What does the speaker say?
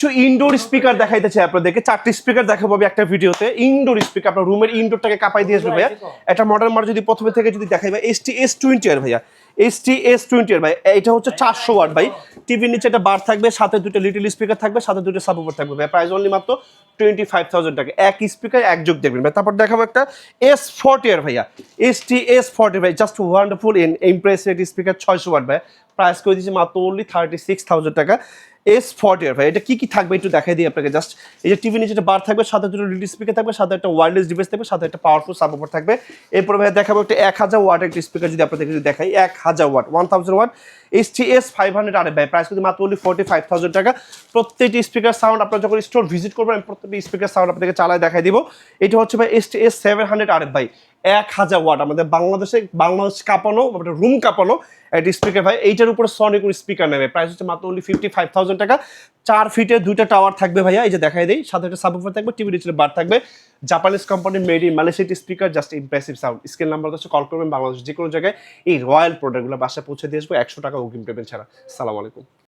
কিছু indoor speaker দেখাইতেছে আপনাদেরকে, 4টি স্পিকার দেখাবো আমি একটা ভিডিওতে। ইনডোর স্পিকার আপনার রুমের ইনডোরটাকে কাঁপাই দিয়ে আসবে ভাইয়া। একটা মডেল মার যদি প্রথমে থেকে যদি দেখাই ভাই, ST-S20 আর ভাইয়া, ST-S20 আর ভাই, এটা হচ্ছে 400 ওয়াট ভাই। টিভির নিচে একটা বার থাকবে, সাথে দুটো লিটল স্পিকার থাকবে, সাথে দুটো সাবওুফার থাকবে ভাই। প্রাইস অনলি মাত্র 25,000 টাকা। এক স্পিকার এক যোগ দেখবেন ভাই। তারপর দেখাবো একটা S40 আর ভাইয়া, ST-S40 ভাই, just wonderful impressive speaker, 600 watt ভাই। প্রাইস করে দিচ্ছি মাত্র অনলি 36,000 টাকা। S40 ভাই, এটা কি কি থাকবে একটু দেখাই দিই আপনাকে। জাস্ট এই যে টিভি নিচে একটা বার থাকবে, সাথে দুটো লিড স্পিকার থাকবে, সাথে একটা ওয়্যারলেস ডিভাইস থাকবে, সাথে একটা পাওয়ারফুল সাবওুফার থাকবে। এরপর ভাই দেখাবো একটা 1000 ওয়াটের একটা স্পিকার, যদি আপনাদেরকে যদি দেখাই 1000 ওয়াট, 1000 ওয়াট, ST-S500 আর ভাই। প্রাইস কিন্তু মাত্র অনলি 45,000 টাকা। প্রত্যেকটি স্পিকার সাউন্ড আপনারা যখন স্টোর ভিজিট করবেন, আমি প্রত্যেকটি স্পিকার সাউন্ড আপনাদেরকে চালায় দেখাই দিব। এটা হচ্ছে ভাই ST-S700 আর ভাই, 1000 ওয়াট, আমাদের বাংলাদেশ কাঁপানো, রুম কাঁপানো একটা স্পিকার ভাই। এইটার উপরে সনিক স্পিকার নেবে। প্রাইস হচ্ছে মাত্র অনলি 55,000 টাকা। 4 ফিটে দুইটা টাওয়ার থাকবে ভাইয়া, এই যে দেখাই দেই, সাথে একটা সাবওুফার থাকবে, টিভি নিচে বার থাকবে, জাপানিজ কোম্পানির made in Malaysia speaker, just impressive sound. Screen number হচ্ছে, কল করবেন, বাংলাদেশ যে কোনো জায়গায় এই রয়্যাল প্রোডাক্টগুলো বাসায় পৌঁছে দিয়ে আসবো 100 টাকা অগ্রিম পেমেন্ট ছাড়া। আসসালামু আলাইকুম।